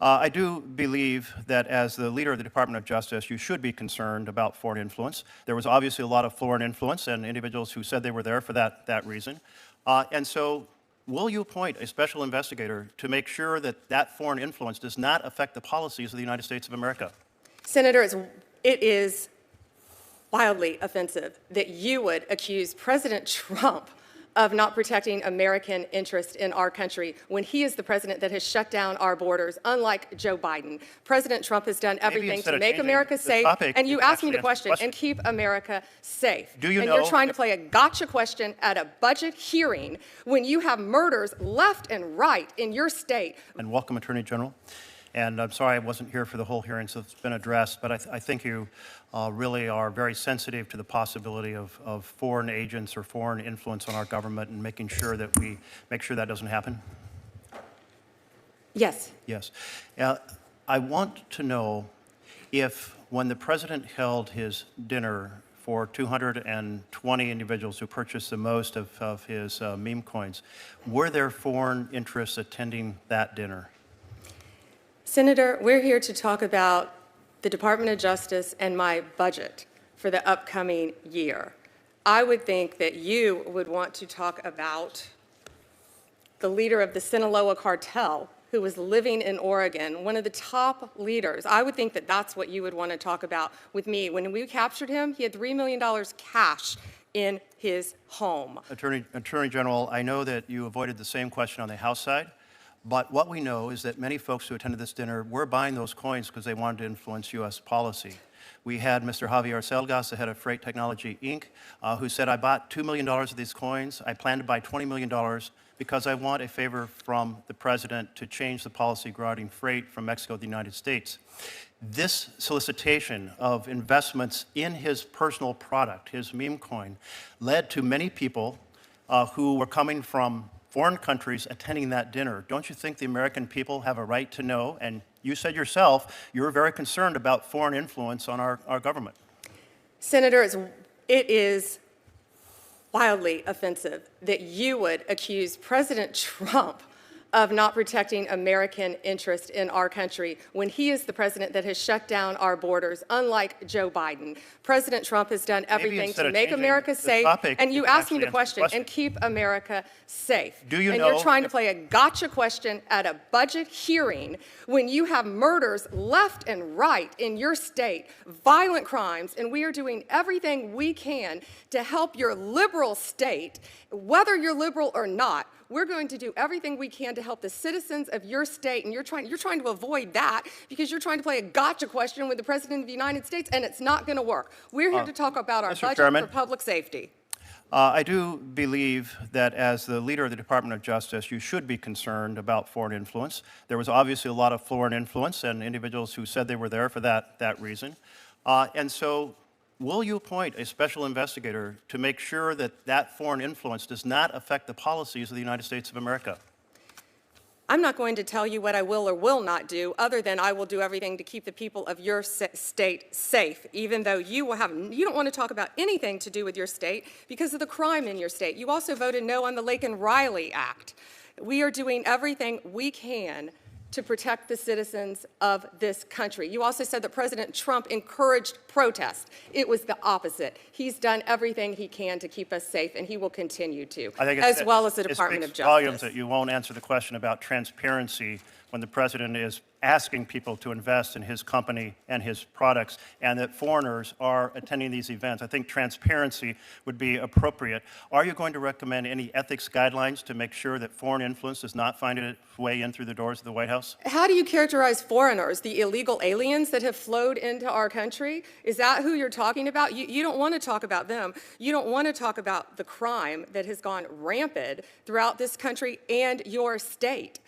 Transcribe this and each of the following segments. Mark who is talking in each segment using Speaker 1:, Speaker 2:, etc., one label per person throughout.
Speaker 1: I do believe that as the leader of the Department of Justice, you should be concerned about foreign influence. There was obviously a lot of foreign influence and individuals who said they were there for that reason. And so will you appoint a special investigator to make sure that that foreign influence does not affect the policies of the United States of America?
Speaker 2: Senator, it is wildly offensive that you would accuse President Trump of not protecting American interest in our country when he is the president that has shut down our borders, unlike Joe Biden. President Trump has done everything to make America safe, and you asked me the question, and keep America safe.
Speaker 1: Do you
Speaker 2: and
Speaker 1: know
Speaker 2: you're trying to play a gotcha question at a budget hearing when you have murders left and right in your state.
Speaker 1: And welcome, Attorney General. And I'm sorry I wasn't here for the whole hearing, so it's been addressed, but I think you really are very sensitive to the possibility of foreign agents or foreign influence on our government and making sure that we make sure that doesn't happen.
Speaker 2: Yes.
Speaker 1: Yes. I want to know if when the president held his dinner for 220 individuals who purchased the most of his meme coins, were there foreign interests attending that dinner?
Speaker 2: Senator, we're here to talk about the Department of Justice and my budget for the upcoming year. I would think that you would want to talk about the leader of the Sinaloa cartel who was living in Oregon, one of the top leaders. I would think that that's what you would want to talk about with me. When we captured him, he had $3 million cash in his home.
Speaker 1: Attorney General, I know that you avoided the same question on the House side. But what we know is that many folks who attended this dinner were buying those coins because they wanted to influence U.S. policy. We had Mr. Javier Selgas, the head of Freight Technology, Inc., who said, I bought $2 million of these coins. I plan to buy $20 million because I want a favor from the president to change the policy regarding freight from Mexico to the United States. This solicitation of investments in his personal product, his meme coin, led to many people who were coming from foreign countries attending that dinner. Don't you think the American people have a right to know? And you said yourself you were very concerned about foreign influence on our government.
Speaker 2: Senator, it is wildly offensive that you would accuse President Trump of not protecting American interest in our country when he is the president that has shut down our borders, unlike Joe Biden. President Trump has done everything to make America safe, and you asked me the question, and keep America safe.
Speaker 1: Do you
Speaker 2: and
Speaker 1: know
Speaker 2: you're trying to play a gotcha question at a budget hearing when you have murders left and right in your state, violent crimes, and we are doing everything we can to help your liberal state, whether you're liberal or not. We're going to do everything we can to help the citizens of your state, and you're trying to avoid that because you're trying to play a gotcha question with the President of the United States, and it's not going to work. We're here to talk about our budget for public safety.
Speaker 1: I do believe that as the leader of the Department of Justice, you should be concerned about foreign influence. There was obviously a lot of foreign influence and individuals who said they were there for that reason. And so will you appoint a special investigator to make sure that that foreign influence does not affect the policies of the United States of America?
Speaker 2: I'm not going to tell you what I will or will not do, other than I will do everything to keep the people of your state safe, even though you don't want to talk about anything to do with your state because of the crime in your state. You also voted no on the Laken-Riley Act. We are doing everything we can to protect the citizens of this country. You also said that President Trump encouraged protest. It was the opposite. He's done everything he can to keep us safe, and he will continue to, as well as the Department of Justice.
Speaker 1: It speaks volumes that you won't answer the question about transparency when the president is asking people to invest in his company and his products, and that foreigners are attending these events. I think transparency would be appropriate. Are you going to recommend any ethics guidelines to make sure that foreign influence does not find its way in through the doors of the White House?
Speaker 2: How do you characterize foreigners, the illegal aliens that have flowed into our country? Is that who you're talking about? You don't want to talk about them. You don't want to talk about the crime that has gone rampant throughout this country and your state.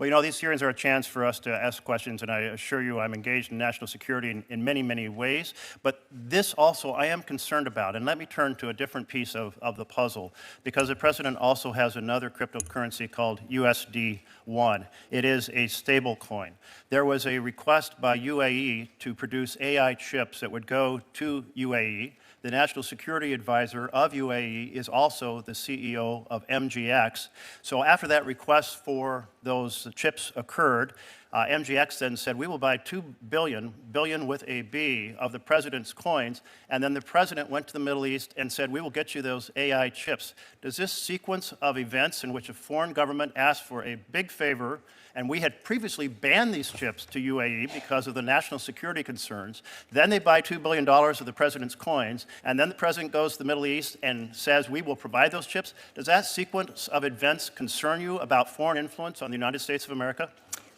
Speaker 1: Well, you know, these hearings are a chance for us to ask questions, and I assure you I'm engaged in national security in many, many ways. But this also I am concerned about. And let me turn to a different piece of the puzzle, because the president also has another cryptocurrency called USD1. It is a stable coin. There was a request by UAE to produce AI chips that would go to UAE. The National Security Advisor of UAE is also the CEO of MGX. So after that request for those chips occurred, MGX then said, we will buy 2 billion, billion with a B, of the president's coins, and then the president went to the Middle East and said, we will get you those AI chips. Does this sequence of events in which a foreign government asked for a big favor, and we had previously banned these chips to UAE because of the national security concerns, then they buy $2 billion of the president's coins, and then the president goes to the Middle East and says, we will provide those chips? Does that sequence of events concern you about foreign influence on the United States of America?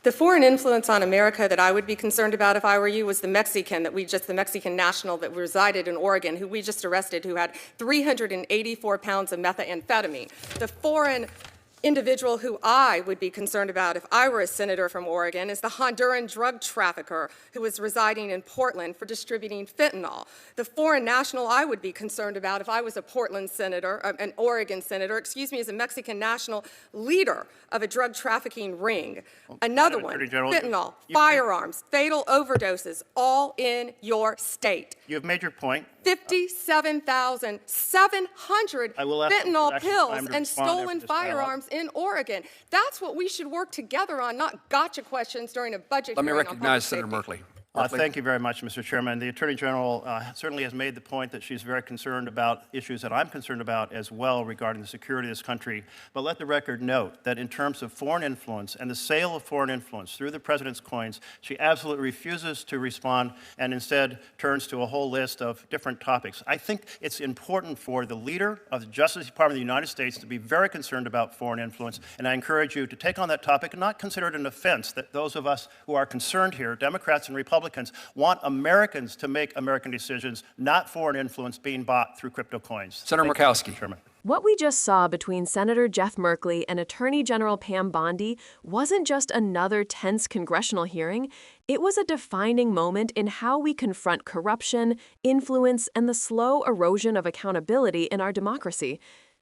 Speaker 2: The foreign influence on America that I would be concerned about if I were you was the Mexican national that resided in Oregon, who we just arrested, who had 384 pounds of methamphetamine. The foreign individual who I would be concerned about if I were a senator from Oregon is the Honduran drug trafficker who was residing in Portland for distributing fentanyl. The foreign national I would be concerned about if I was a Portland senator, an Oregon senator, is a Mexican national leader of a drug trafficking ring. Another one, fentanyl, firearms, fatal overdoses, all in your state.
Speaker 1: You have made your point.
Speaker 2: 57,700 fentanyl pills and stolen firearms in Oregon. That's what we should work together on, not gotcha questions during a budget hearing.
Speaker 3: Let me recognize Senator Merkley.
Speaker 1: Thank you very much, Mr. Chairman. The Attorney General certainly has made the point that she's very concerned about issues that I'm concerned about as well regarding the security of this country. But let the record note that in terms of foreign influence and the sale of foreign influence through the president's coins, she absolutely refuses to respond and instead turns to a whole list of different topics. I think it's important for the leader of the Justice Department of the United States to be very concerned about foreign influence, and I encourage you to take on that topic and not consider it an offense that those of us who are concerned here, Democrats and Republicans, want Americans to make American decisions, not foreign influence being bought through crypto coins.
Speaker 3: Senator Murkowski.
Speaker 1: Chairman.
Speaker 4: What we just saw between Senator Jeff Merkley and Attorney General Pam Bondi wasn't just another tense congressional hearing. It was a defining moment in how we confront corruption, influence, and the slow erosion of accountability in our democracy.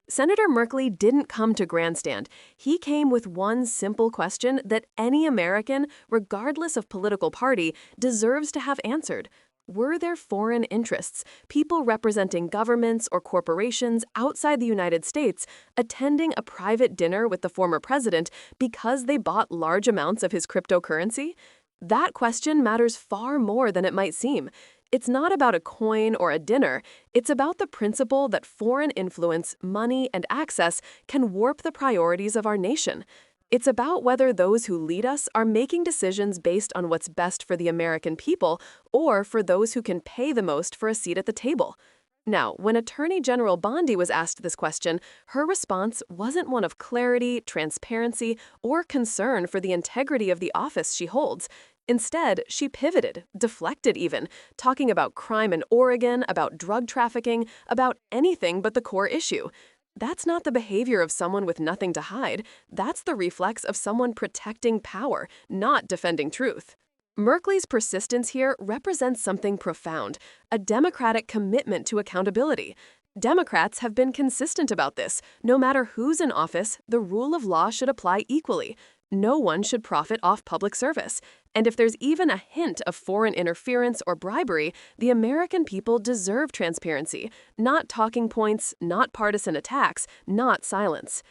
Speaker 4: Senator Merkley didn't come to grandstand. He came with one simple question that any American, regardless of political party, deserves to have answered. Were there foreign interests, people representing governments or corporations outside the United States, attending a private dinner with the former president because they bought large amounts of his cryptocurrency? That question matters far more than it might seem. It's not about a coin or a dinner. It's about the principle that foreign influence, money, and access can warp the priorities of our nation. It's about whether those who lead us are making decisions based on what's best for the American people or for those who can pay the most for a seat at the table. Now, when Attorney General Bondi was asked this question, her response wasn't one of clarity, transparency, or concern for the integrity of the office she holds. Instead, she pivoted, deflected even, talking about crime in Oregon, about drug trafficking, about anything but the core issue. That's not the behavior of someone with nothing to hide. That's the reflex of someone protecting power, not defending truth. Merkley's persistence here represents something profound, a democratic commitment to accountability. Democrats have been consistent about this. No matter who's in office, the rule of law should apply equally. No one should profit off public service. And if there's even a hint of foreign interference or bribery, the American people deserve transparency, not talking points, not partisan attacks, not silence.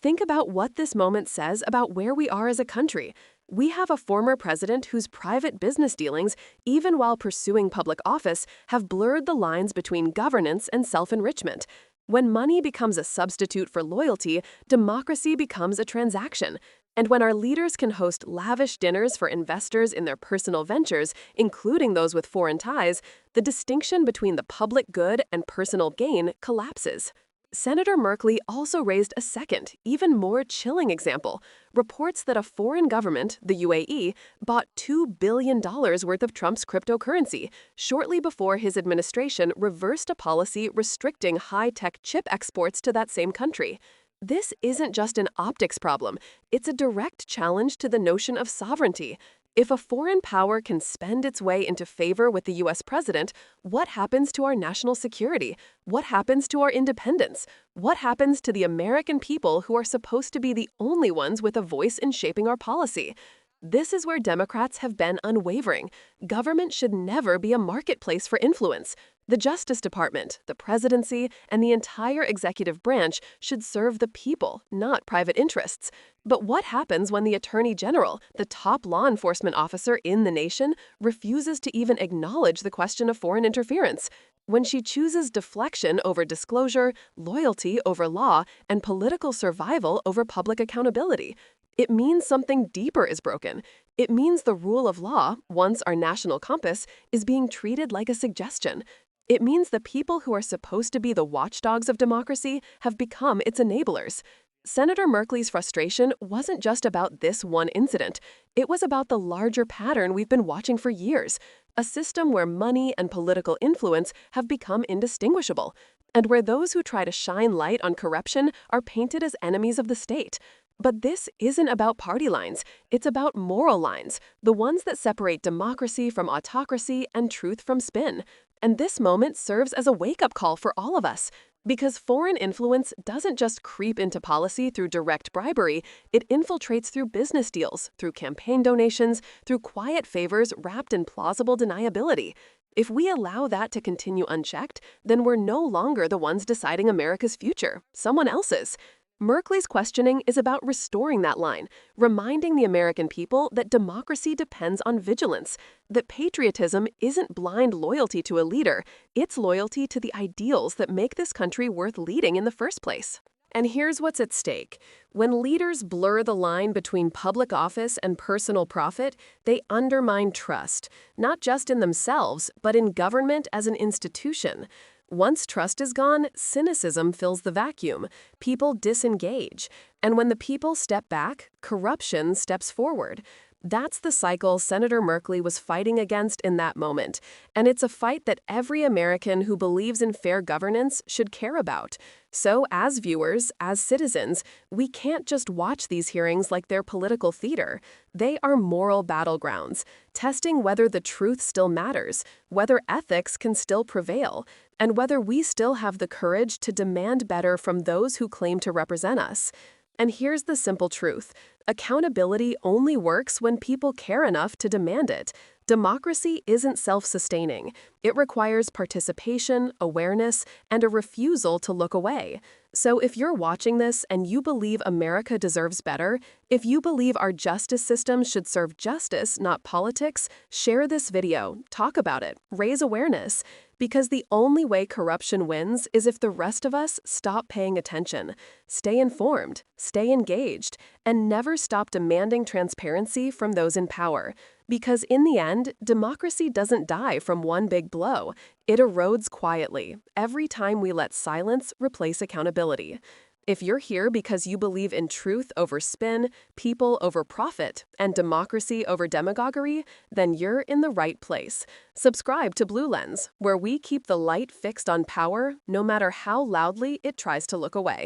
Speaker 4: Think about what this moment says about where we are as a country. We have a former president whose private business dealings, even while pursuing public office, have blurred the lines between governance and self-enrichment. When money becomes a substitute for loyalty, democracy becomes a transaction. And when our leaders can host lavish dinners for investors in their personal ventures, including those with foreign ties, the distinction between the public good and personal gain collapses. Senator Merkley also raised a second, even more chilling example. Reports that a foreign government, the UAE, bought $2 billion worth of Trump's cryptocurrency shortly before his administration reversed a policy restricting high-tech chip exports to that same country. This isn't just an optics problem. It's a direct challenge to the notion of sovereignty. If a foreign power can spend its way into favor with the U.S. president, what happens to our national security? What happens to our independence? What happens to the American people who are supposed to be the only ones with a voice in shaping our policy? This is where Democrats have been unwavering. Government should never be a marketplace for influence. The Justice Department, the presidency, and the entire executive branch should serve the people, not private interests. But what happens when the Attorney General, the top law enforcement officer in the nation, refuses to even acknowledge the question of foreign interference? When she chooses deflection over disclosure, loyalty over law, and political survival over public accountability? It means something deeper is broken. It means the rule of law, once our national compass, is being treated like a suggestion. It means the people who are supposed to be the watchdogs of democracy have become its enablers. Senator Merkley's frustration wasn't just about this one incident. It was about the larger pattern we've been watching for years, a system where money and political influence have become indistinguishable, and where those who try to shine light on corruption are painted as enemies of the state. But this isn't about party lines. It's about moral lines, the ones that separate democracy from autocracy and truth from spin. And this moment serves as a wake-up call for all of us. Because foreign influence doesn't just creep into policy through direct bribery, it infiltrates through business deals, through campaign donations, through quiet favors wrapped in plausible deniability. If we allow that to continue unchecked, then we're no longer the ones deciding America's future, someone else's. Merkley's questioning is about restoring that line, reminding the American people that democracy depends on vigilance, that patriotism isn't blind loyalty to a leader, it's loyalty to the ideals that make this country worth leading in the first place. And here's what's at stake. When leaders blur the line between public office and personal profit, they undermine trust, not just in themselves, but in government as an institution. Once trust is gone, cynicism fills the vacuum. People disengage. And when the people step back, corruption steps forward. That's the cycle Senator Merkley was fighting against in that moment. And it's a fight that every American who believes in fair governance should care about. So as viewers, as citizens, we can't just watch these hearings like they're political theater. They are moral battlegrounds, testing whether the truth still matters, whether ethics can still prevail, and whether we still have the courage to demand better from those who claim to represent us. And here's the simple truth. Accountability only works when people care enough to demand it. Democracy isn't self-sustaining. It requires participation, awareness, and a refusal to look away. So if you're watching this and you believe America deserves better, if you believe our justice system should serve justice, not politics, share this video, talk about it, raise awareness. Because the only way corruption wins is if the rest of us stop paying attention, stay informed, stay engaged, and never stop demanding transparency from those in power. Because in the end, democracy doesn't die from one big blow. It erodes quietly, every time we let silence replace accountability. If you're here because you believe in truth over spin, people over profit, and democracy over demagoguery, then you're in the right place. Subscribe to Blue Lens, where we keep the light fixed on power, no matter how loudly it tries to look away.